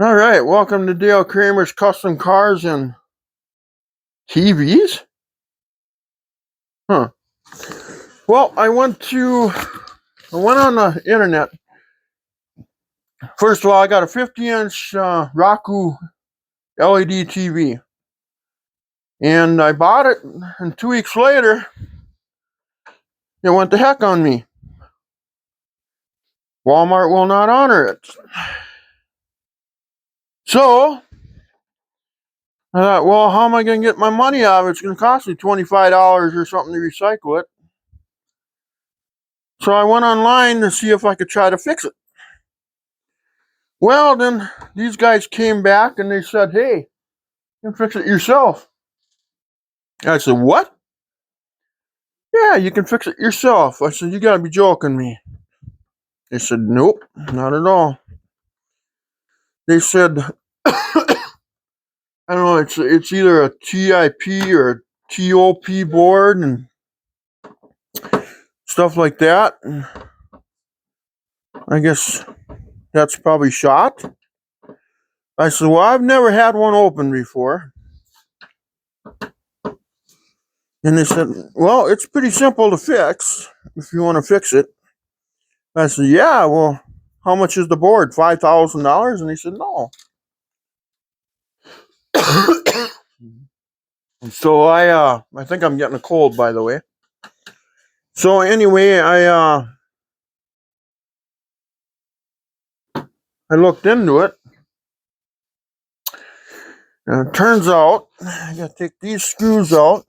All right, welcome to Dale Kramer's Custom Cars and TVs. Huh. Well, I went on the internet. First of all, I got a 50-inch Roku LED TV, and I bought it, and 2 weeks later, it went to heck on me. Walmart will not honor it. So I thought, well, how am I going to get my money out of it? It's going to cost me $25 or something to recycle it. So I went online to see if I could try to fix it. Well, then these guys came back and they said, hey, you can fix it yourself. I said, what? Yeah, you can fix it yourself. I said, you got to be joking me. They said, nope, not at all. They said, I don't know, it's either a TIP or a TOP board and stuff like that. And I guess that's probably shot. I said, well, I've never had one open before. And they said, well, it's pretty simple to fix if you want to fix it. I said, yeah, well, how much is the board? $5,000? And he said, no. So I think I'm getting a cold, by the way. So anyway, I looked into it. And it turns out I gotta take these screws out.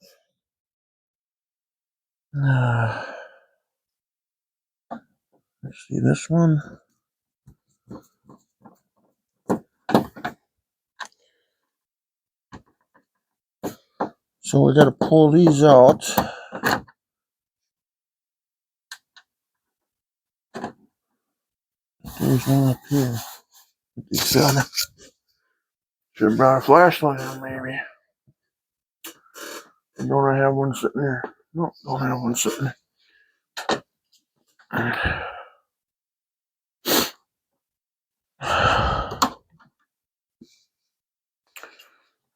Let's see this one. So we gotta pull these out. There's one up here. Should have brought a flashlight on, maybe. Don't I have one sitting there? No, don't have one sitting there.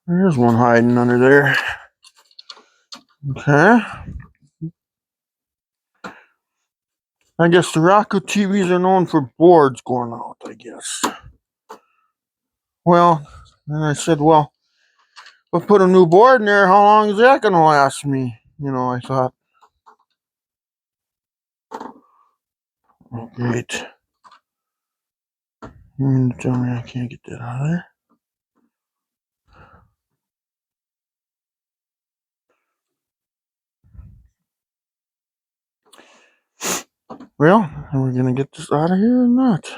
There's one hiding under there. Okay. I guess the Roku TVs are known for boards going out, I guess. Well, then I said, well, if I put a new board in there, how long is that going to last me? You know, I thought. Oh, great. You mean to tell me I can't get that out of there? Well, are we going to get this out of here or not?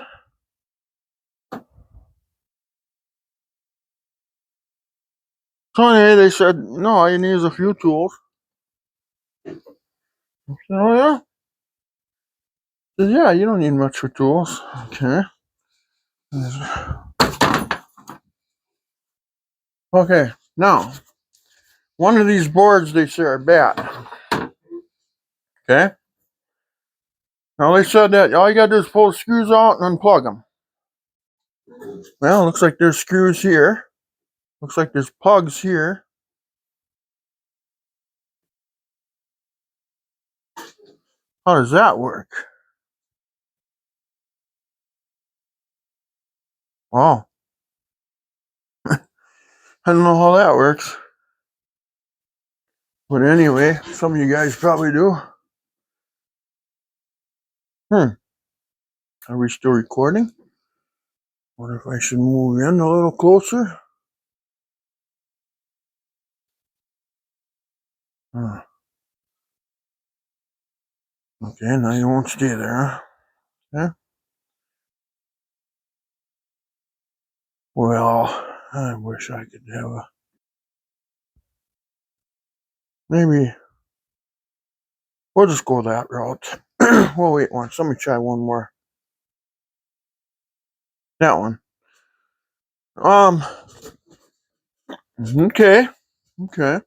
So anyway, they said, no, all you need is a few tools. I said, oh yeah? I said, yeah, you don't need much for tools. Okay. Okay, now, one of these boards they say are bad. Okay? Now they said that all you gotta do is pull the screws out and unplug them. Well, looks like there's screws here. Looks like there's plugs here. How does that work? Oh. I don't know how that works. But anyway, some of you guys probably do. Are we still recording? Wonder if I should move in a little closer. Okay, now you won't stay there, huh? Yeah? Well, I wish I could have a... Maybe... We'll just go that route. We'll wait once. Let me try one more. That one. Okay. Okay.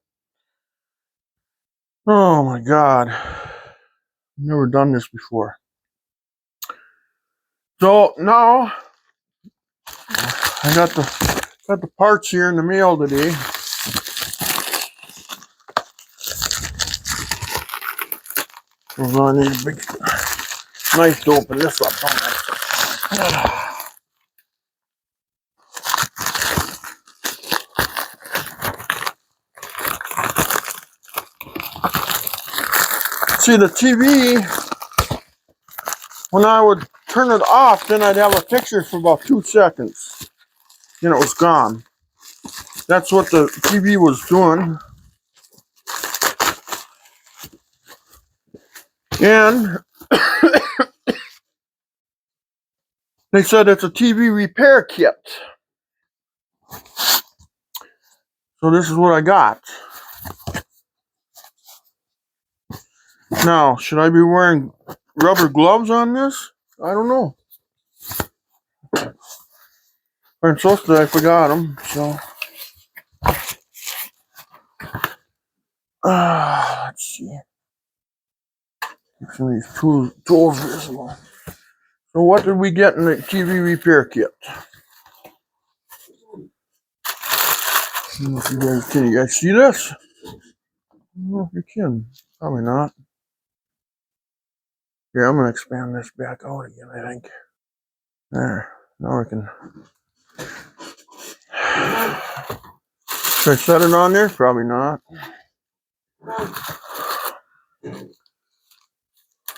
Oh my God. Never done this before. So now I got the parts here in the mail today. We're gonna need a big knife to open this up. See, the TV, when I would turn it off, then I'd have a picture for about 2 seconds. Then it was gone. That's what the TV was doing. And they said it's a TV repair kit. So this is what I got. Now, should I be wearing rubber gloves on this? I don't know. I'm supposed to, I forgot them, so. Let's see. Get some of these tools visible. So what did we get in the TV repair kit? I don't know if can you guys see this? I don't know if you can. Probably not. Here, I'm gonna expand this back out again, I think. There. Now I can. Should I set it on there? Probably not.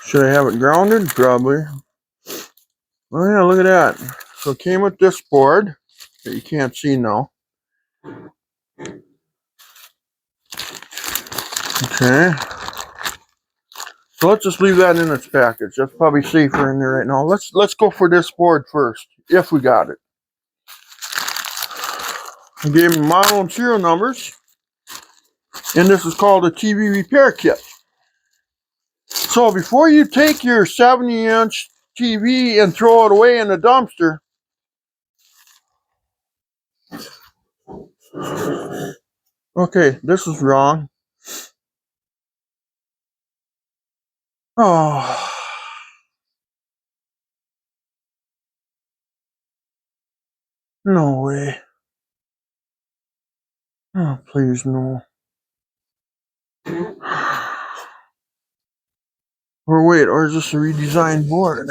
Should I have it grounded? Probably. Oh yeah, look at that. So it came with this board that you can't see now. Okay. So let's just leave that in its package. That's probably safer in there right now. Let's go for this board first, if we got it. I gave them model and serial numbers. And this is called a TV repair kit. So before you take your 70-inch TV and throw it away in the dumpster, okay, this is wrong. Oh, no way. Oh, please, no. Or wait, or is this a redesigned board?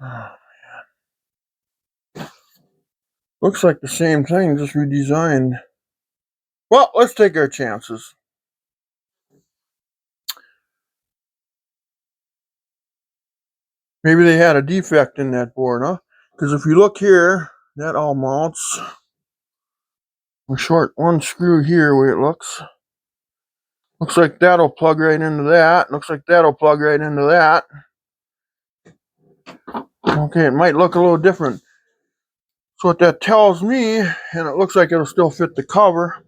Oh, looks like the same thing, just redesigned. Well, let's take our chances. Maybe they had a defect in that board, huh? Because if you look here, that all mounts. We're short one screw here, the way it looks. Looks like that'll plug right into that. Looks like that'll plug right into that. Okay, it might look a little different. So what that tells me, and it looks like it'll still fit the cover,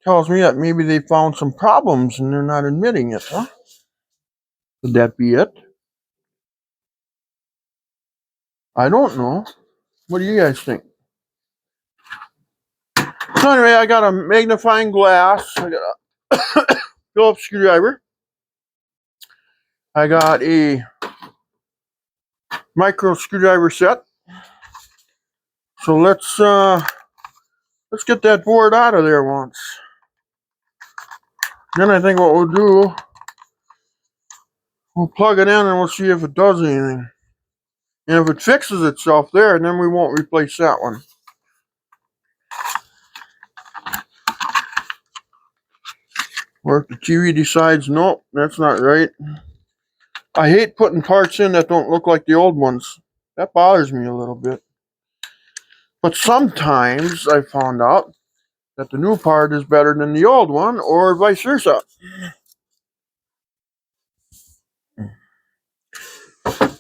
tells me that maybe they found some problems and they're not admitting it, huh? Could that be it? I don't know. What do you guys think? So anyway, I got a magnifying glass. I got a Phillips screwdriver. I got a micro screwdriver set. So let's get that board out of there once. Then I think what we'll do, we'll plug it in and we'll see if it does anything. And if it fixes itself there, then we won't replace that one. Or if the TV decides, nope, that's not right. I hate putting parts in that don't look like the old ones. That bothers me a little bit. But sometimes I found out that the new part is better than the old one, or vice versa.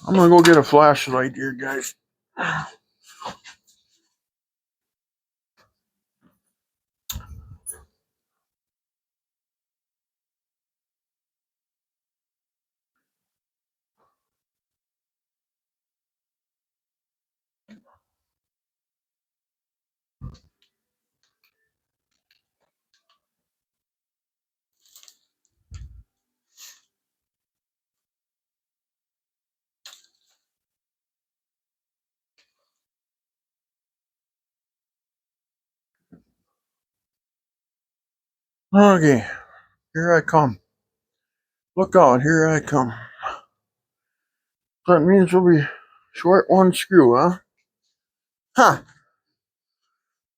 I'm gonna go get a flashlight here, guys. Okay, here I come. Look out, here I come. That means we'll be short one screw, huh? Huh.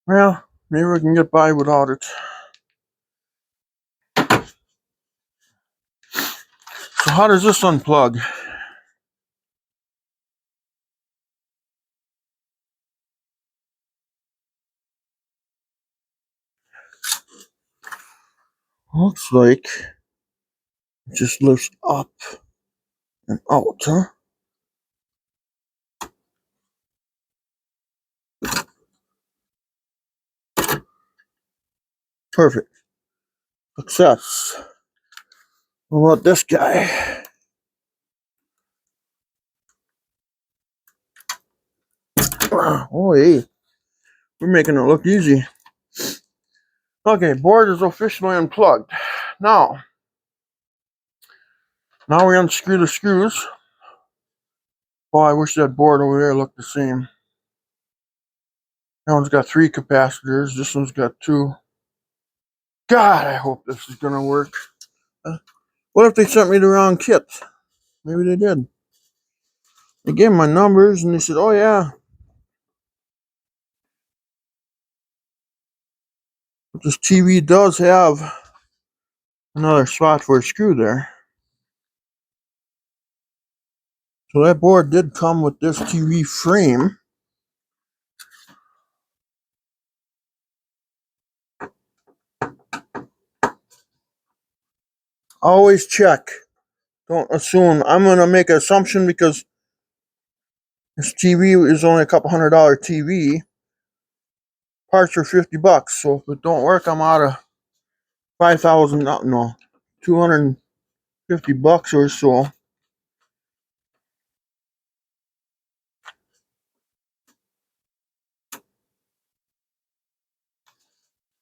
Well, maybe we can get by without it. So how does this unplug? Looks like it just lifts up and out, huh? Perfect. Success. What about this guy? Oh, hey. We're making it look easy. Okay, board is officially unplugged. Now we unscrew the screws. Oh, I wish that board over there looked the same. That one's got 3 capacitors. This one's got 2. God, I hope this is going to work. What if they sent me the wrong kit? Maybe they did. They gave me my numbers and they said, oh yeah, but this TV does have another spot for a screw there. So that board did come with this TV frame. Always check. Don't assume. I'm going to make an assumption because this TV is only a couple $100 TV. Parts are $50. So if it don't work, I'm out of 5,000. No, $250 or so.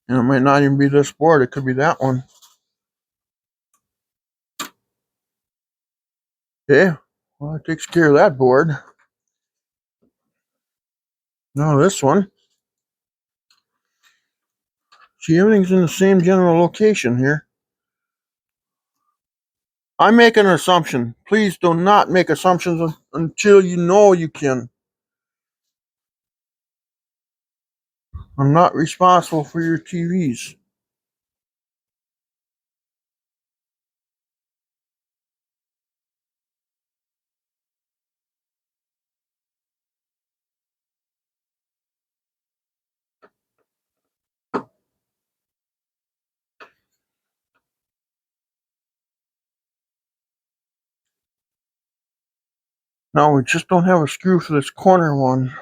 And it might not even be this board. It could be that one. Okay. Well, it takes care of that board. Now this one. See, everything's in the same general location here. I make an assumption. Please do not make assumptions until you know you can. I'm not responsible for your TVs. Now we just don't have a screw for this corner one.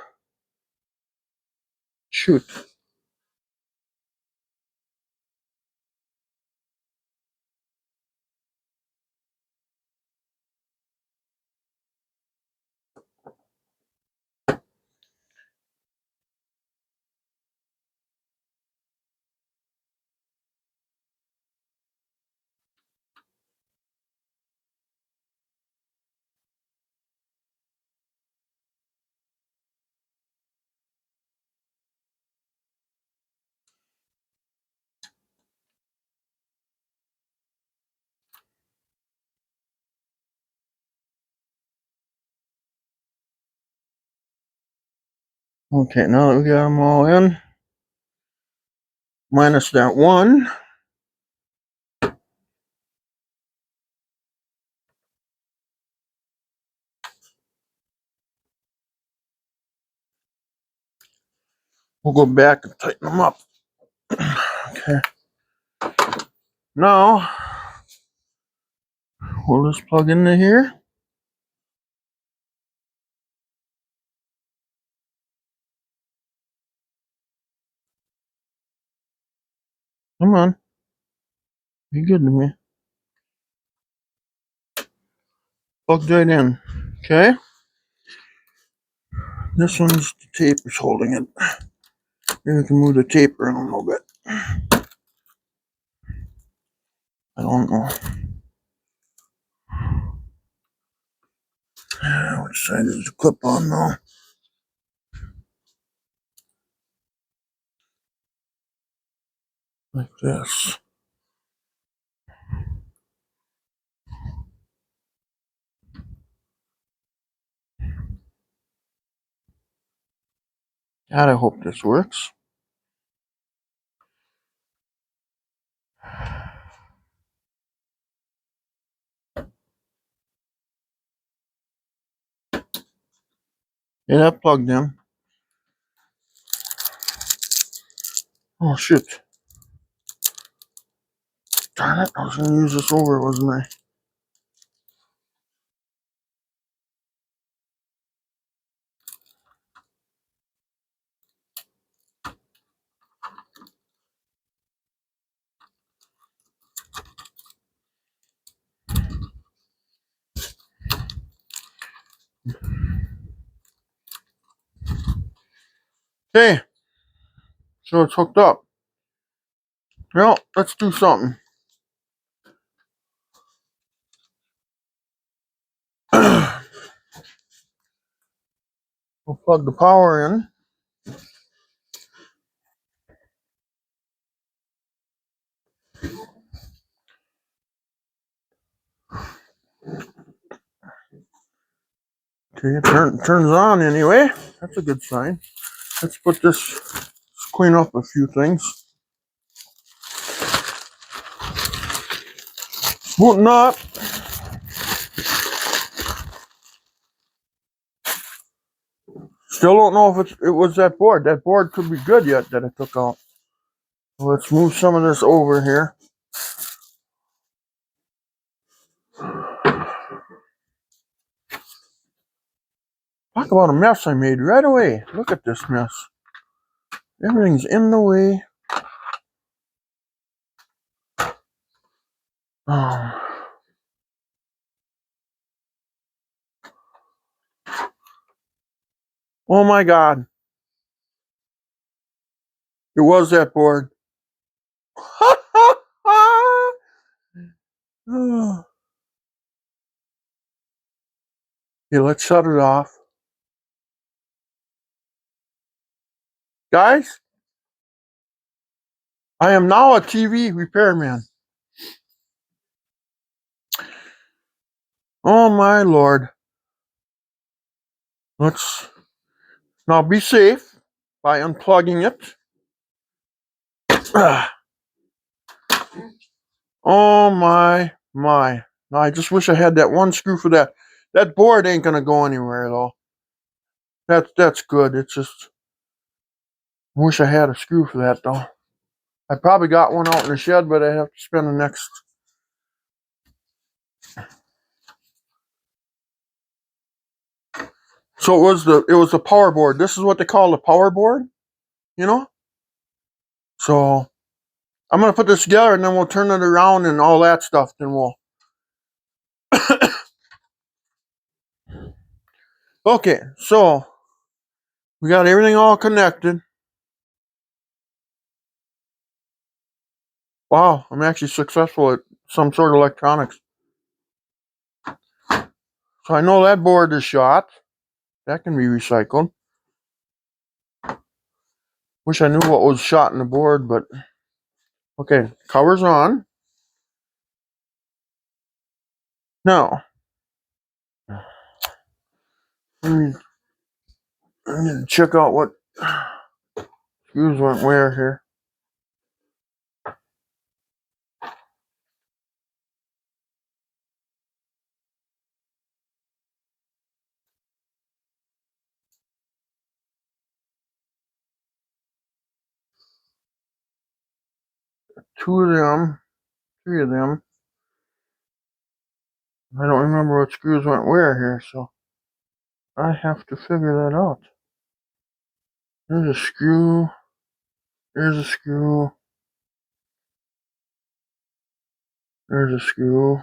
Shoot. Okay, now that we got them all in, minus that one. We'll go back and tighten them up. Okay. Now, we'll just plug into here. Come on. Be good to me. Plugged right in. Okay. This one's the tape is holding it. Maybe we can move the tape around a little bit. I don't know. Which side is the clip on now? Like this. God, I hope this works. Yeah, that plugged in. Oh, shit. Darn it, I was going to use this over, wasn't I? Okay, so it's hooked up. Well, let's do something. We'll plug the power in. Okay, it turns on anyway. That's a good sign. Let's put this, let's clean up a few things. Button up. Still don't know if it was that board. That board could be good yet that it took out. Let's move some of this over here. Talk about a mess I made right away. Look at this mess. Everything's in the way. Oh, oh my God. It was that board. Okay, let's shut it off. Guys, I am now a TV repairman. Oh my Lord. Let's now be safe by unplugging it. Oh my. Now I just wish I had that one screw for that. That board ain't gonna go anywhere at all. That's good. It's just I wish I had a screw for that though. I probably got one out in the shed, but I have to spend the next. So it was the power board. This is what they call the power board, you know? So I'm gonna put this together and then we'll turn it around and all that stuff. Then we'll okay, so we got everything all connected. Wow, I'm actually successful at some sort of electronics. So I know that board is shot. That can be recycled. Wish I knew what was shot in the board, but okay, cover's on. Now, I need to check out what screws went where here. Two of them, three of them. I don't remember what screws went where here, so I have to figure that out. There's a screw. There's a screw. There's a screw.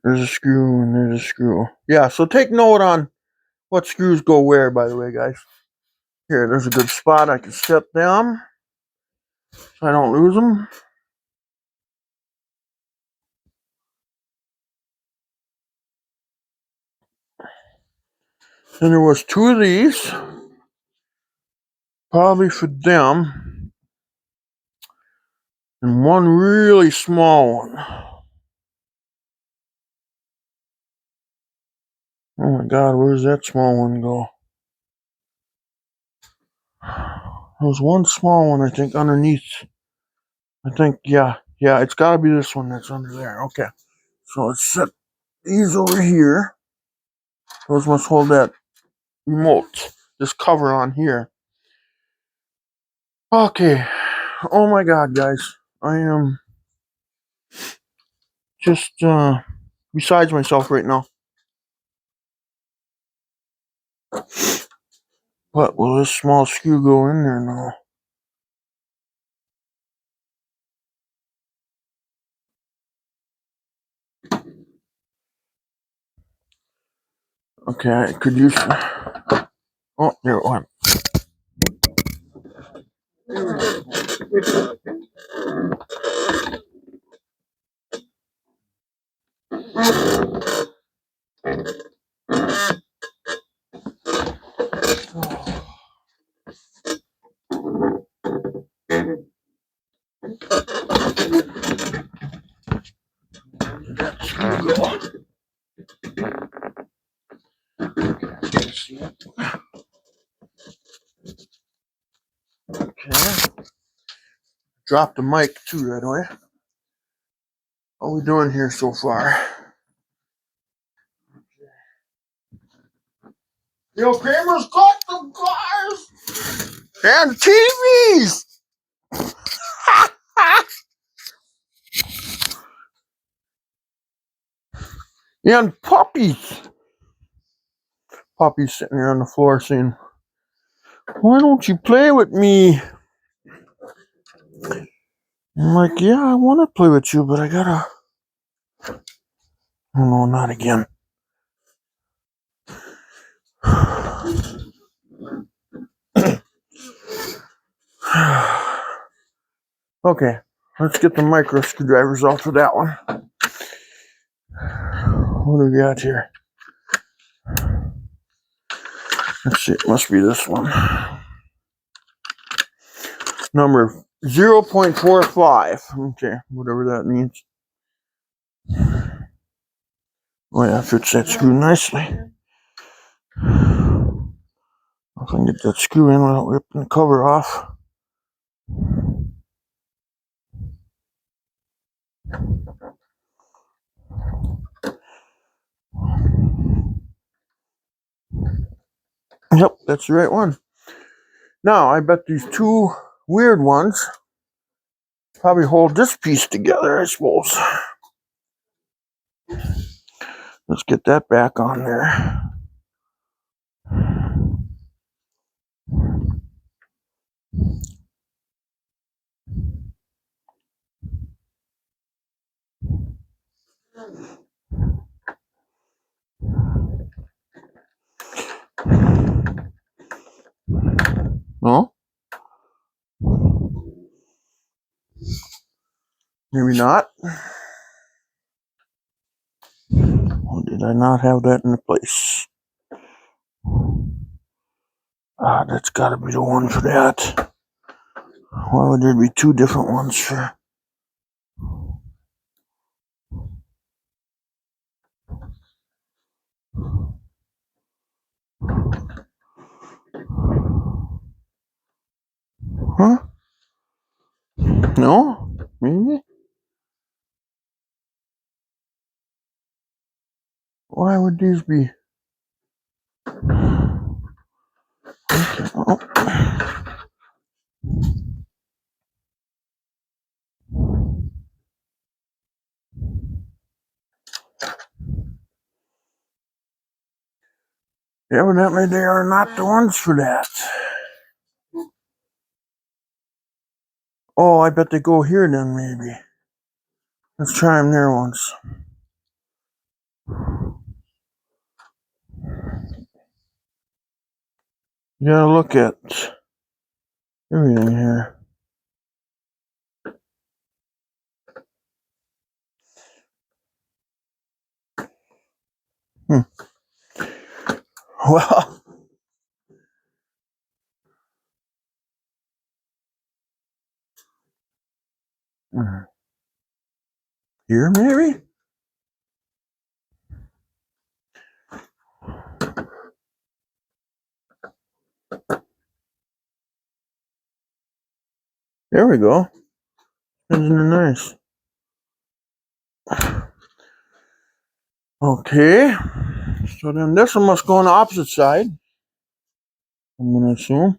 There's a screw and there's a screw. Yeah, so take note on what screws go where, by the way, guys. Here, there's a good spot I can set them so I don't lose them. And there was two of these, probably for them, and one really small one. Oh my God, where's that small one go? There was one small one, I think, underneath. I think, yeah, it's got to be this one that's under there. Okay, so let's set these over here. Those must hold that remote, this cover on here. Okay, oh my God, guys, I am just besides myself right now. What will this small screw go in there now? Okay, I could use. Oh, there it went. Okay, drop the mic too right away. What are we doing here so far? Yo, Kramer's got the cars and TVs and puppies. Puppy's sitting here on the floor saying, "Why don't you play with me?" I'm like, "Yeah, I want to play with you, but I gotta." Oh no, not again. Okay, let's get the micro screwdrivers off of that one. What do we got here? Let's see, it must be this one. Number 0.45. Okay, whatever that means. Oh yeah, fits that screw nicely. If I can get that screw in without ripping the cover off. Yep, that's the right one. Now, I bet these two weird ones probably hold this piece together, I suppose. Let's get that back on there. No? Maybe not. Or did I not have that in place? Ah, that's gotta be the one for that. Why would there be two different ones for? Huh? No? Maybe? Why would these be? Okay. Oh. Evidently, they are not the ones for that. Oh, I bet they go here then, maybe. Let's try them there once. You gotta look at everything here. Well, here maybe? There we go. Isn't it nice? Okay. So then this one must go on the opposite side, I'm gonna assume.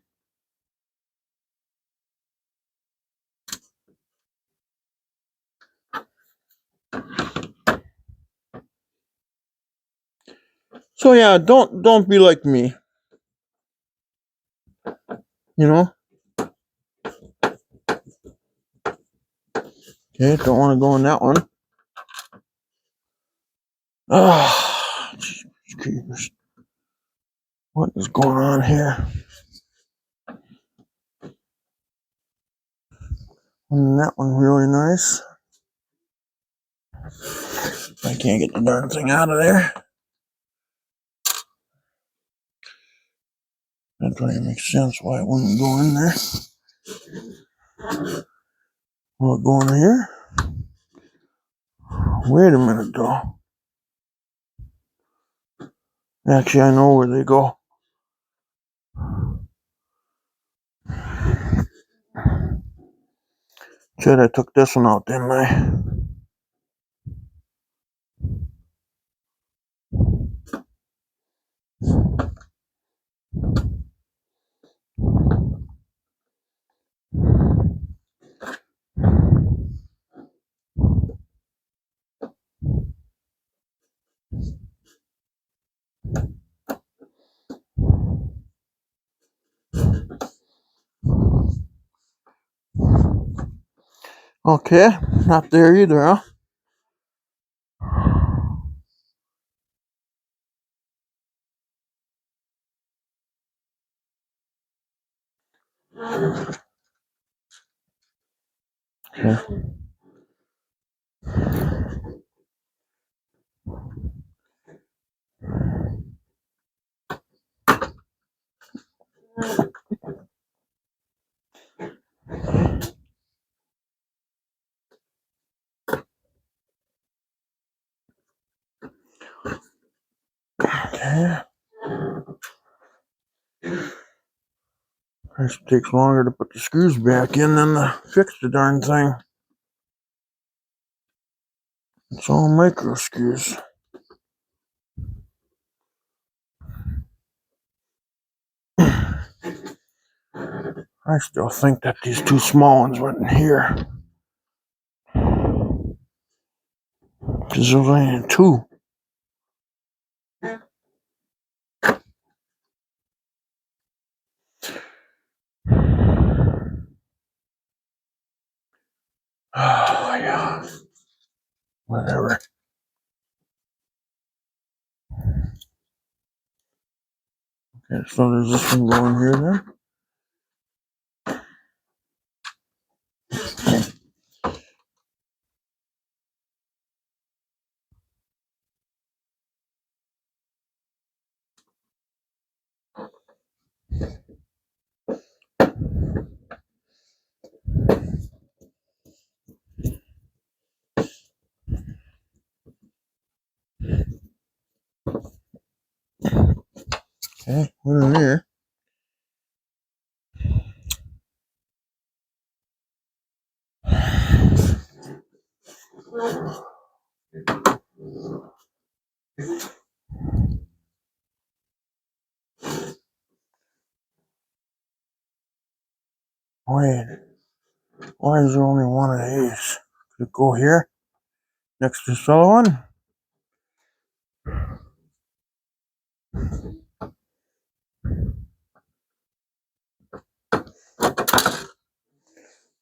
So yeah, don't be like me. You know? Okay, don't want to go in that one. Ah, jeez. What is going on here? And that one really nice. I can't get the darn thing out of there. That don't even make sense why it wouldn't go in there. Will it go in here? Wait a minute though. Actually, I know where they go. Said I took this one out, didn't I? Okay, not there either, huh? Okay. Okay. This takes longer to put the screws back in than to fix the darn thing. It's all micro screws. I still think that these two small ones went in here. Because there's only two. Oh, yeah. Whatever. Okay, so there's this one going here then. Okay, one in there. Wait, why is there only one of these? Could it go here? Next to this other one?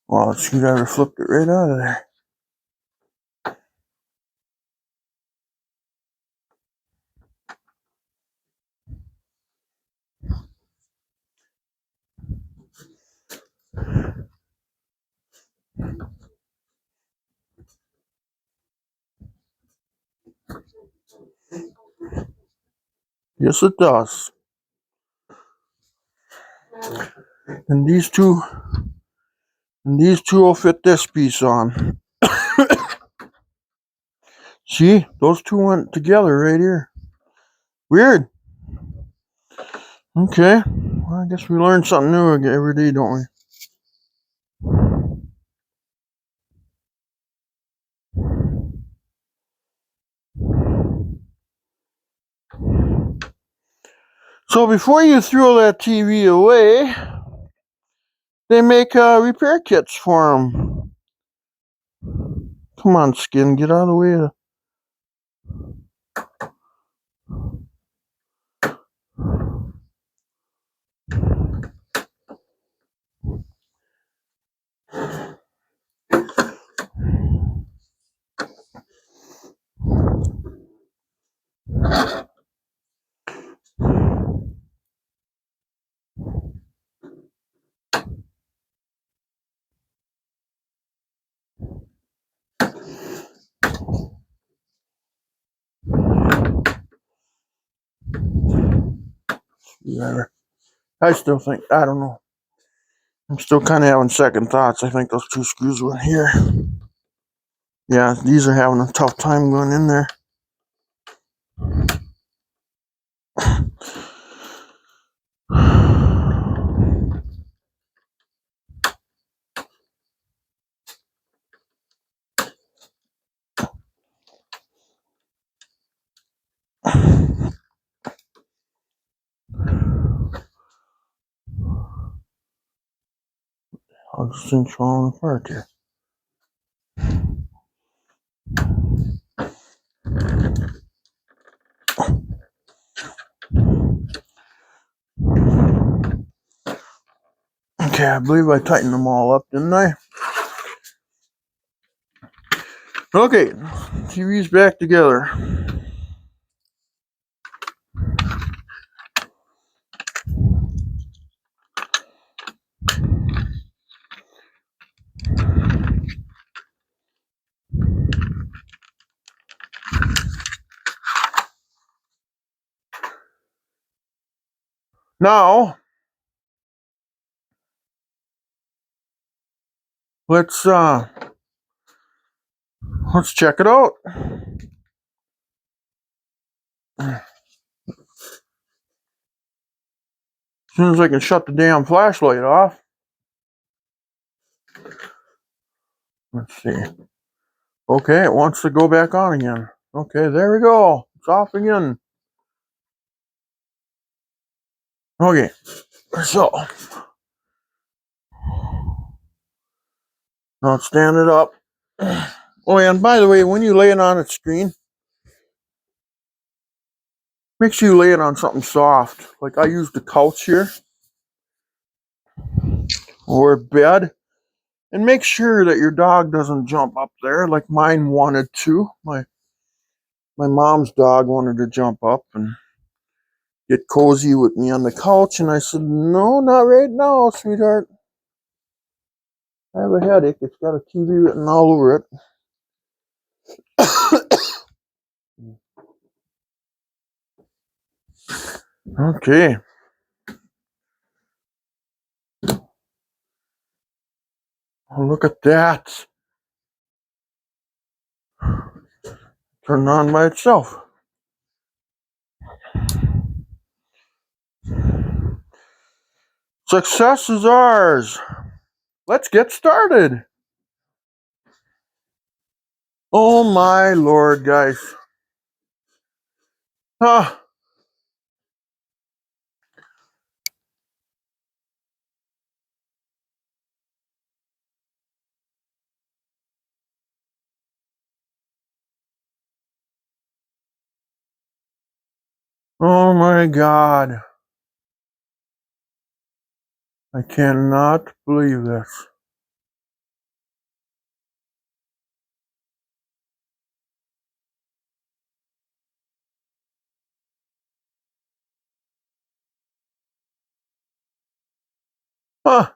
Well, the screwdriver flipped it right out of there. Yes, it does. And these two will fit this piece on. See, those two went together right here. Weird. Okay, well, I guess we learn something new every day, don't we? So before you throw that TV away, they make repair kits for them. Come on, Skin, get out of the way. I still think, I don't know. I'm still kind of having second thoughts. I think those two screws were in here. Yeah, these are having a tough time going in there. I'll just think falling apart here. Okay, I believe I tightened them all up, didn't I? Okay, TV's back together. Now, let's check it out. As soon as I can shut the damn flashlight off. Let's see. Okay, it wants to go back on again. Okay, there we go. It's off again. Okay, so now let's stand it up. Oh, and by the way, when you lay it on its screen, make sure you lay it on something soft. Like I used the couch here or a bed. And make sure that your dog doesn't jump up there like mine wanted to. My mom's dog wanted to jump up and get cozy with me on the couch, and I said, "No, not right now, sweetheart. I have a headache. It's got a TV written all over it." Okay. Oh, look at that. Turned on by itself. Success is ours. Let's get started. Oh my Lord, guys. Ah. Oh my God. I cannot believe this. Huh.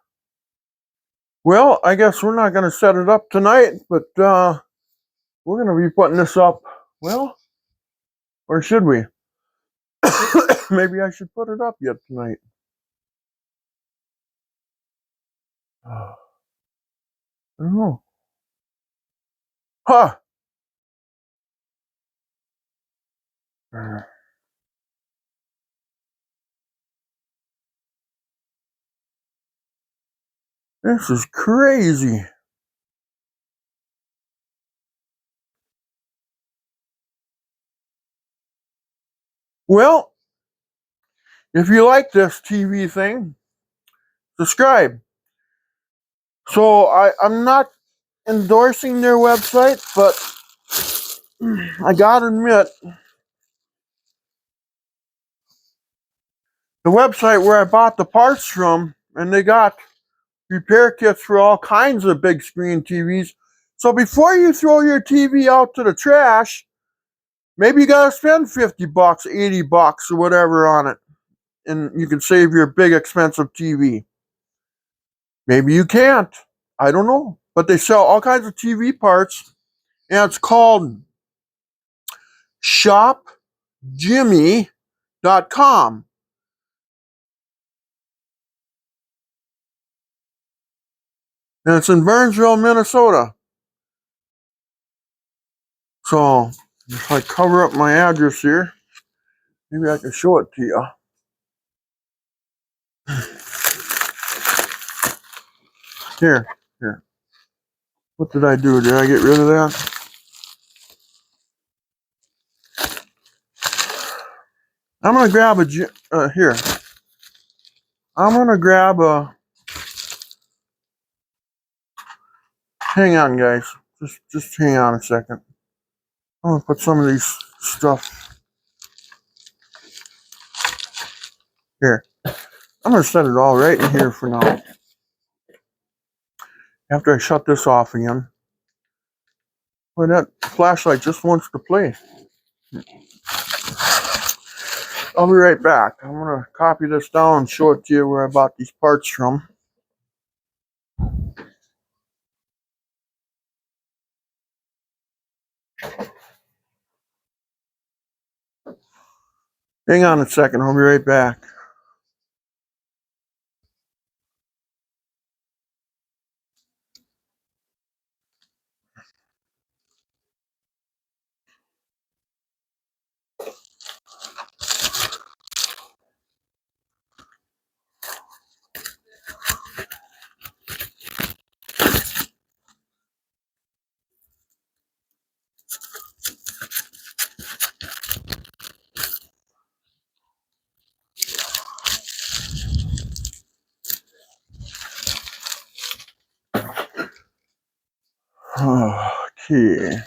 Well, I guess we're not going to set it up tonight, but we're going to be putting this up. Well, or should we? Maybe I should put it up yet tonight. I don't know. Huh. This is crazy. Well, If you like this TV thing, subscribe. So I'm not endorsing their website, but I gotta admit, the website where I bought the parts from, and they got repair kits for all kinds of big screen TVs. So before you throw your TV out to the trash, maybe you gotta spend 50 bucks, 80 bucks, or whatever on it, and you can save your big expensive TV. Maybe you can't. I don't know. But they sell all kinds of TV parts, and it's called shopjimmy.com. And it's in Burnsville, Minnesota. So if I cover up my address here, maybe I can show it to you. Here, here. What did I do? Did I get rid of that? I'm gonna grab here. I'm gonna grab a. Hang on, guys. Just hang on a second. I'm gonna put some of these stuff here. I'm gonna set it all right in here for now. After I shut this off again. Boy, that flashlight just wants to play. I'll be right back. I'm gonna copy this down and show it to you where I bought these parts from. Hang on a second, I'll be right back. Okay.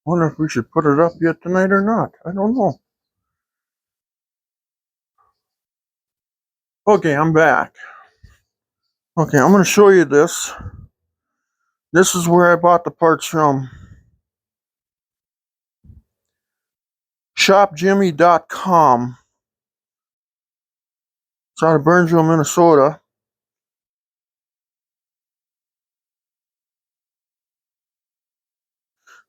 Wonder if we should put it up yet tonight or not. I don't know. Okay, I'm back. Okay, I'm going to show you this. This is where I bought the parts from. ShopJimmy.com. It's out of Burnsville, Minnesota.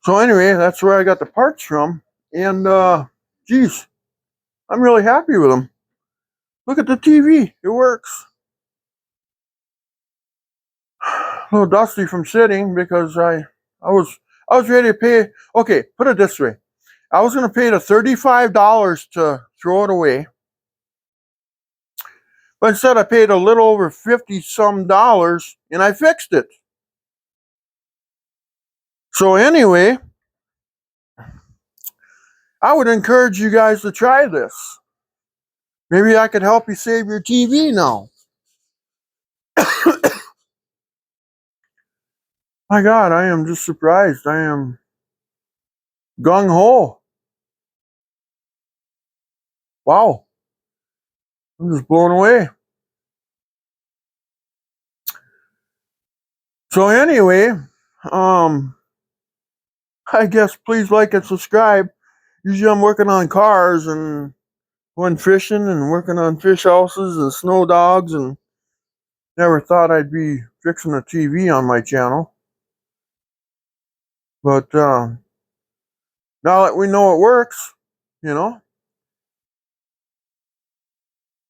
So anyway, that's where I got the parts from. And, geez, I'm really happy with them. Look at the TV. It works. A little dusty from sitting because I was ready to pay. Okay, put it this way. I was going to pay the $35 to throw it away. But instead I paid a little over 50 some dollars and I fixed it. So anyway, I would encourage you guys to try this. Maybe I could help you save your TV now. My God, I am just surprised. I am gung-ho. Wow. I'm just blown away. So anyway, I guess please like and subscribe. Usually I'm working on cars and going fishing and working on fish houses and snow dogs, and never thought I'd be fixing a TV on my channel. But now that we know it works, you know,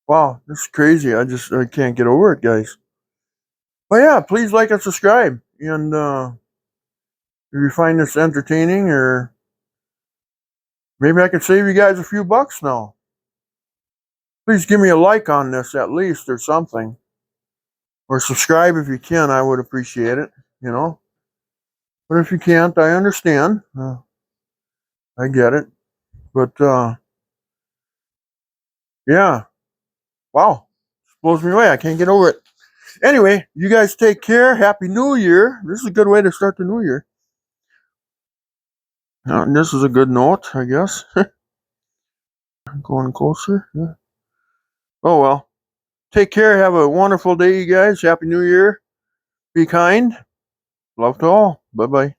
wow, this is crazy. I can't get over it, guys. But yeah, please like and subscribe. And if you find this entertaining, or maybe I can save you guys a few bucks now. Please give me a like on this at least, or something. Or subscribe if you can. I would appreciate it, you know. But if you can't, I understand. I get it. But Yeah. Wow. Blows me away. I can't get over it. Anyway, you guys take care. Happy New Year. This is a good way to start the new year. And this is a good note, I guess. Going closer. Yeah. Oh, well. Take care. Have a wonderful day, you guys. Happy New Year. Be kind. Love to all. Bye-bye.